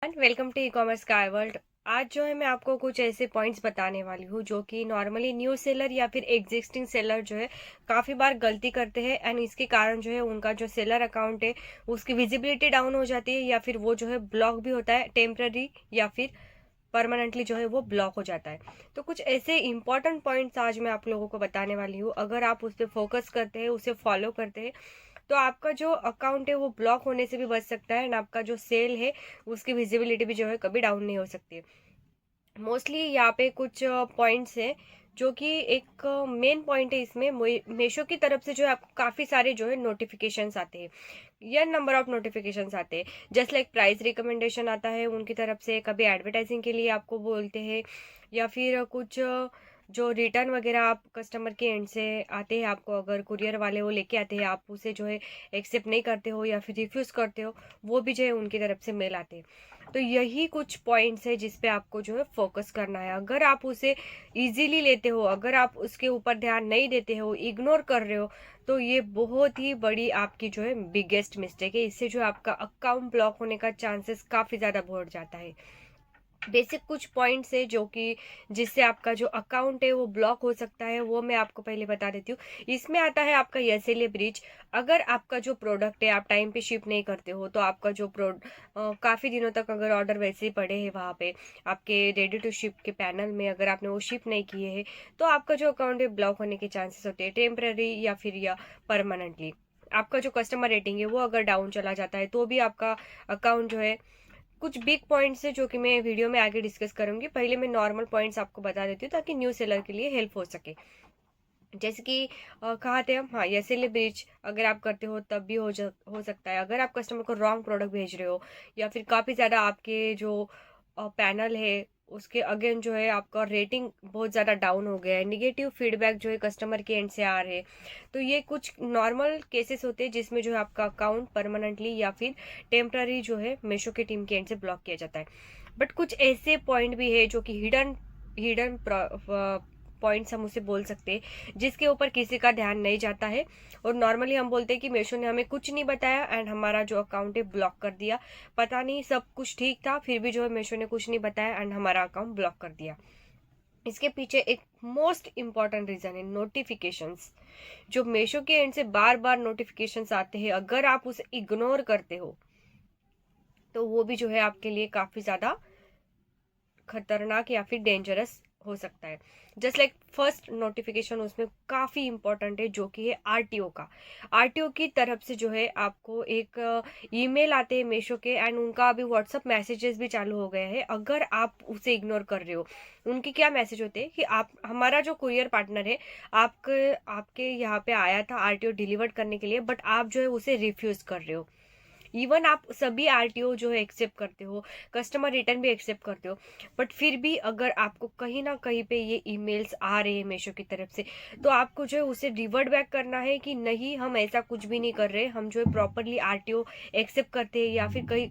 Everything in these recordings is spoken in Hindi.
Welcome to e commerce sky world. आज जो है मैं आपको कुछ ऐसे पॉइंट्स बताने वाली हूँ जो कि नॉर्मली न्यू सेलर या फिर एग्जिस्टिंग सेलर जो है काफ़ी बार गलती करते हैं एंड इसके कारण जो है उनका जो सेलर अकाउंट है उसकी विजिबिलिटी डाउन हो जाती है या फिर वो जो है ब्लॉक भी होता है टेम्पररी या फिर परमानेंटली जो है वो ब्लॉक हो जाता है। तो कुछ ऐसे इंपॉर्टेंट पॉइंट्स आज मैं आप लोगों को बताने वाली हूँ। अगर आप उस पर फोकस करते हैं, उसे फॉलो करते हैं, तो आपका जो अकाउंट है वो ब्लॉक होने से भी बच सकता है एंड आपका जो सेल है उसकी विजिबिलिटी भी जो है कभी डाउन नहीं हो सकती है। मोस्टली यहाँ पे कुछ पॉइंट्स हैं जो कि एक मेन पॉइंट है इसमें। मीशो की तरफ से जो है आपको काफ़ी सारे जो है नोटिफिकेशंस आते हैं या नंबर ऑफ नोटिफिकेशंस आते हैं। जस्ट लाइक प्राइस रिकमेंडेशन आता है उनकी तरफ से, कभी एडवर्टाइजिंग के लिए आपको बोलते हैं या फिर कुछ जो रिटर्न वगैरह आप कस्टमर के एंड से आते हैं, आपको अगर कुरियर वाले वो लेके आते हैं, आप उसे जो है एक्सेप्ट नहीं करते हो या फिर रिफ्यूज़ करते हो, वो भी जो है उनकी तरफ से मेल आते हैं। तो यही कुछ पॉइंट्स है जिस पे आपको जो है फोकस करना है। अगर आप उसे इजीली लेते हो, अगर आप उसके ऊपर ध्यान नहीं देते हो, इग्नोर कर रहे हो, तो ये बहुत ही बड़ी आपकी जो है बिगेस्ट मिस्टेक है। इससे जो आपका अकाउंट ब्लॉक होने का चांसेस काफ़ी ज़्यादा बढ़ जाता है। बेसिक कुछ पॉइंट्स है जो कि जिससे आपका जो अकाउंट है वो ब्लॉक हो सकता है, वो मैं आपको पहले बता देती हूँ। इसमें आता है आपका एसएलए ब्रीच। अगर आपका जो प्रोडक्ट है आप टाइम पे शिप नहीं करते हो, तो आपका जो काफ़ी दिनों तक अगर ऑर्डर वैसे ही पड़े हैं वहाँ पे आपके रेडी टू शिप के पैनल में, अगर आपने वो शिप नहीं किए हैं, तो आपका जो अकाउंट है ब्लॉक होने के चांसेस होते हैं, टेम्पररी या फिर या परमानेंटली। आपका जो कस्टमर रेटिंग है वो अगर डाउन चला जाता है तो भी आपका अकाउंट जो है, कुछ बिग पॉइंट्स है जो कि मैं वीडियो में आगे डिस्कस करूंगी। पहले मैं नॉर्मल पॉइंट्स आपको बता देती हूँ ताकि न्यू सेलर के लिए हेल्प हो सके। जैसे कि कहा थे हम, हाँ, एसएलए ब्रीच अगर आप करते हो तब भी हो सकता है। अगर आप कस्टमर को रॉन्ग प्रोडक्ट भेज रहे हो या फिर काफ़ी ज़्यादा आपके जो पैनल है उसके अगेन जो है आपका रेटिंग बहुत ज़्यादा डाउन हो गया है, निगेटिव फीडबैक जो है कस्टमर के एंड से आ रहे हैं, तो ये कुछ नॉर्मल केसेस होते हैं जिसमें जो है आपका अकाउंट परमानेंटली या फिर टेम्पररी जो है मीशो की टीम के एंड से ब्लॉक किया जाता है। बट कुछ ऐसे पॉइंट भी है जो कि हिडन हिडन पॉइंट्स हम उसे बोल सकते हैं जिसके ऊपर किसी का ध्यान नहीं जाता है। और नॉर्मली हम बोलते हैं कि मीशो ने हमें कुछ नहीं बताया एंड हमारा जो अकाउंट है ब्लॉक कर दिया। पता नहीं, सब कुछ ठीक था फिर भी जो है मीशो ने कुछ नहीं बताया एंड हमारा अकाउंट ब्लॉक कर दिया। इसके पीछे एक मोस्ट इंपॉर्टेंट रीजन है नोटिफिकेशंस। जो मीशो के एंड से बार बार नोटिफिकेशंस आते हैं, अगर आप उसे इग्नोर करते हो तो वो भी जो है आपके लिए काफी ज्यादा खतरनाक या फिर डेंजरस हो सकता है। जस्ट लाइक फर्स्ट नोटिफिकेशन उसमें काफ़ी इंपॉर्टेंट है जो कि है आरटीओ का। आरटीओ की तरफ से जो है आपको एक ईमेल आते हैं मीशो के एंड उनका अभी व्हाट्सअप मैसेजेस भी चालू हो गए हैं। अगर आप उसे इग्नोर कर रहे हो, उनके क्या मैसेज होते हैं कि आप, हमारा जो कुरियर पार्टनर है, आपके आपके यहाँ पे आया था आरटीओ डिलीवर करने के लिए, बट आप जो है उसे रिफ्यूज कर रहे हो। इवन आप सभी आरटीओ जो है एक्सेप्ट करते हो, कस्टमर रिटर्न भी एक्सेप्ट करते हो, बट फिर भी अगर आपको कहीं ना कहीं पे ये ईमेल्स आ रहे हैं मीशो की तरफ से, तो आपको जो है उसे रिवर्ट बैक करना है कि नहीं, हम ऐसा कुछ भी नहीं कर रहे, हम जो है प्रॉपरली आरटीओ एक्सेप्ट करते हैं। या फिर कहीं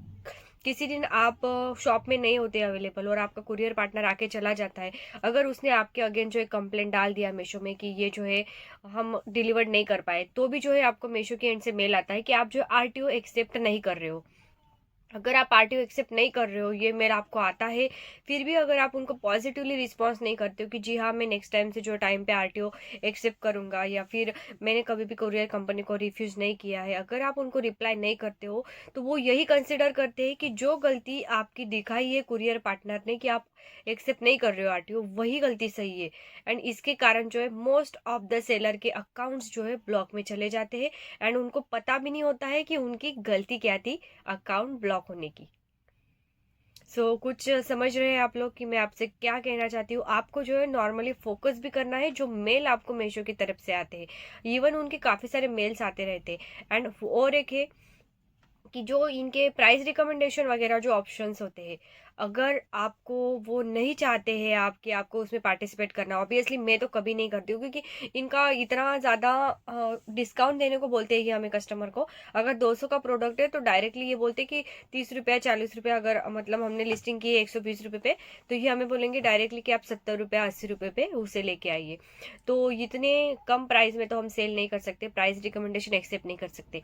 किसी दिन आप शॉप में नहीं होते अवेलेबल और आपका कुरियर पार्टनर आके चला जाता है, अगर उसने आपके अगेन जो है कंप्लेंट डाल दिया मीशो में कि ये जो है हम डिलीवर नहीं कर पाए, तो भी जो है आपको मीशो के एंड से मेल आता है कि आप जो आरटीओ एक्सेप्ट नहीं कर रहे हो। अगर आप आरटीओ एक्सेप्ट नहीं कर रहे हो, ये मेल आपको आता है, फिर भी अगर आप उनको पॉजिटिवली रिस्पॉन्स नहीं करते हो कि जी हाँ, मैं नेक्स्ट टाइम से जो टाइम पे आरटीओ एक्सेप्ट करूंगा, या फिर मैंने कभी भी कुरियर कंपनी को रिफ्यूज नहीं किया है, अगर आप उनको रिप्लाई नहीं करते हो, तो वो यही कंसिडर करते हैं कि जो गलती आपकी दिखाई है कुरियर पार्टनर ने कि आप एक्सेप्ट नहीं कर रहे हो आरटीओ, वही गलती सही है। एंड इसके कारण जो है मोस्ट ऑफ द सेलर के अकाउंट्स जो है ब्लॉक में चले जाते हैं एंड उनको पता भी नहीं होता है कि उनकी गलती क्या थी अकाउंट ब्लॉक होने की। कुछ समझ रहे हैं आप लोग कि मैं आपसे क्या कहना चाहती हूँ। आपको जो है नॉर्मली फोकस भी करना है जो मेल आपको मीशो की तरफ से आते हैं, इवन उनके काफ़ी सारे मेल्स आते रहते हैं। एंड और एक है कि जो इनके प्राइस रिकमेंडेशन वगैरह जो ऑप्शंस होते हैं, अगर आपको वो नहीं चाहते हैं आप कि आपको उसमें पार्टिसिपेट करना, ऑब्वियसली मैं तो कभी नहीं करती हूँ क्योंकि इनका इतना ज़्यादा डिस्काउंट देने को बोलते हैं कि हमें कस्टमर को, अगर 200 का प्रोडक्ट है तो डायरेक्टली ये बोलते हैं कि 30 रुपया 40 रुपया, अगर मतलब हमने लिस्टिंग की है 120 रुपये पे, तो ये हमें बोलेंगे डायरेक्टली कि आप 70 रुपया 80 रुपये पे उसे लेके आइए। तो इतने कम प्राइस में तो हम सेल नहीं कर सकते, प्राइस रिकमेंडेशन एक्सेप्ट नहीं कर सकते।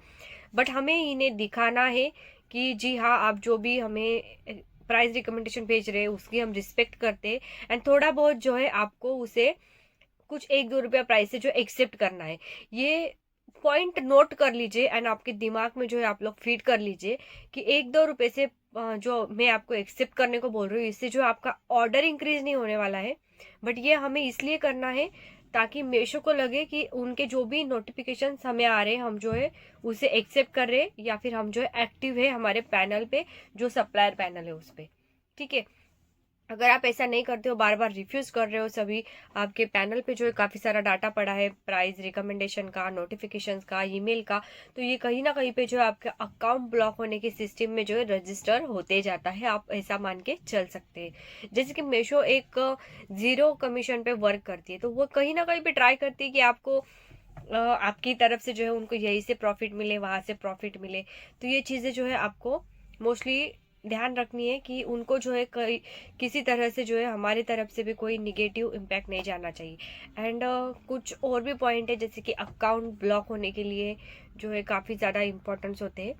बट हमें इन्हें दिखाना है कि जी हाँ, आप जो भी हमें प्राइस रिकमेंडेशन भेज रहे हैं उसकी हम रिस्पेक्ट करते हैं, एंड थोड़ा बहुत जो है आपको उसे कुछ 1-2 रुपया प्राइस से जो एक्सेप्ट करना है। ये पॉइंट नोट कर लीजिए एंड आपके दिमाग में जो है आप लोग फीड कर लीजिए कि 1-2 रुपए से जो मैं आपको एक्सेप्ट करने को बोल रही हूँ, इससे जो आपका ऑर्डर इंक्रीज नहीं होने वाला है, बट ये हमें इसलिए करना है ताकि मीशो को लगे कि उनके जो भी नोटिफिकेशन हमें आ रहे हैं हम जो है उसे एक्सेप्ट कर रहे हैं, या फिर हम जो है एक्टिव है हमारे पैनल पे, जो सप्लायर पैनल है उस पर। ठीक है, अगर आप ऐसा नहीं करते हो, बार बार रिफ्यूज कर रहे हो, सभी आपके पैनल पे जो है काफी सारा डाटा पड़ा है प्राइस रिकमेंडेशन का, नोटिफिकेशंस का, ईमेल का, तो ये कहीं ना कहीं पे जो है आपका अकाउंट ब्लॉक होने के सिस्टम में जो है रजिस्टर होते जाता है, आप ऐसा मान के चल सकते हैं। जैसे कि मीशो एक 0 कमीशन पे वर्क करती है, तो वो कहीं ना कहीं पे ट्राई करती है कि आपको आपकी तरफ से जो है उनको यही से प्रॉफिट मिले, वहां से प्रॉफिट मिले। तो ये चीजें जो है आपको मोस्टली ध्यान रखनी है कि उनको जो है किसी तरह से जो है हमारी तरफ से भी कोई निगेटिव इम्पैक्ट नहीं जाना चाहिए। एंड कुछ और भी पॉइंट है, जैसे कि अकाउंट ब्लॉक होने के लिए जो है काफ़ी ज़्यादा इम्पोर्टेंस होते हैं,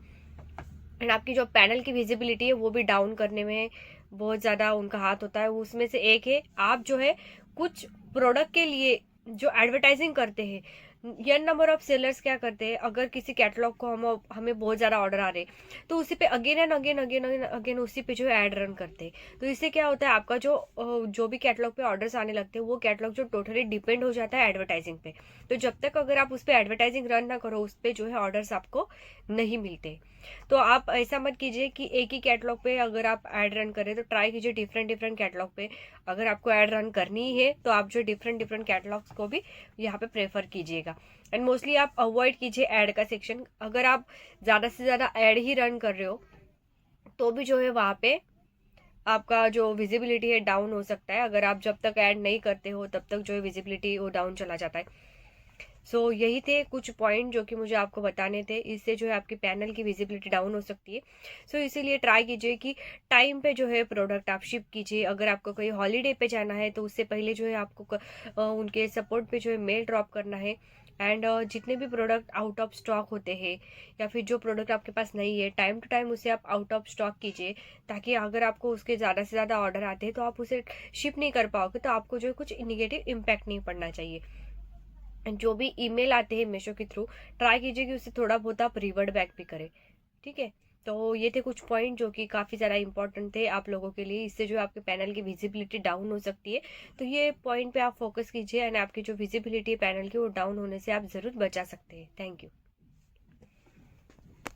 एंड आपकी जो पैनल की विजिबिलिटी है वो भी डाउन करने में बहुत ज़्यादा उनका हाथ होता है। उसमें से एक है, आप जो है कुछ प्रोडक्ट के लिए जो एडवर्टाइजिंग करते हैं, यन नंबर ऑफ सेलर्स क्या करते हैं, अगर किसी कैटलॉग को हमें बहुत ज़्यादा ऑर्डर आ रहे तो उसी पे again and again again again उसी पे जो है ऐड रन करते हैं। तो इससे क्या होता है, आपका जो भी कैटलॉग पे ऑर्डर्स आने लगते हैं वो कैटलॉग जो टोटली डिपेंड हो जाता है एडवर्टाइजिंग पे। तो जब तक अगर आप उस पर एडवर्टाइजिंग रन ना करो, उस पर जो है ऑर्डर्स आपको नहीं मिलते। तो आप ऐसा मत कीजिए कि एक ही कैटलॉग पे अगर आप ऐड रन करें, तो ट्राई कीजिए डिफरेंट डिफरेंट कैटलॉग पे। अगर आपको ऐड रन करनी ही है तो आप जो डिफरेंट डिफरेंट कैटलॉग्स को भी यहाँ पे प्रेफर कीजिएगा। एंड मोस्टली आप अवॉइड कीजिए ऐड का सेक्शन। अगर आप ज़्यादा से ज़्यादा ऐड ही रन कर रहे हो तो भी जो है वहाँ पे आपका जो विजिबिलिटी है डाउन हो सकता है। अगर आप जब तक ऐड नहीं करते हो तब तक जो है विजिबिलिटी वो डाउन चला जाता है। सो यही थे कुछ पॉइंट जो कि मुझे आपको बताने थे, इससे जो है आपकी पैनल की विजिबिलिटी डाउन हो सकती है। सो इसीलिए ट्राई कीजिए कि टाइम पे जो है प्रोडक्ट आप शिप कीजिए। अगर आपको कोई हॉलीडे पे जाना है तो उससे पहले जो है आपको उनके सपोर्ट पे जो है मेल ड्रॉप करना है। एंड जितने भी प्रोडक्ट आउट ऑफ स्टॉक होते हैं या फिर जो प्रोडक्ट आपके पास नहीं है, टाइम टू टाइम उसे आप आउट ऑफ स्टॉक कीजिए, ताकि अगर आपको उसके ज़्यादा से ज़्यादा ऑर्डर आते हैं तो आप उसे शिप नहीं कर पाओगे, तो आपको जो है कुछ निगेटिव इम्पैक्ट नहीं पड़ना चाहिए। एंड जो भी ईमेल आते हैं मीशो के थ्रू, ट्राई कीजिए कि उससे थोड़ा बहुत आप रिवर्ट बैक भी करें। ठीक है, तो ये थे कुछ पॉइंट जो कि काफ़ी ज़्यादा इंपॉर्टेंट थे आप लोगों के लिए। इससे जो आपके पैनल की विजिबिलिटी डाउन हो सकती है, तो ये पॉइंट पे आप फोकस कीजिए एंड आपकी जो विजिबिलिटी है पैनल की वो डाउन होने से आप ज़रूर बचा सकते हैं। Thank you.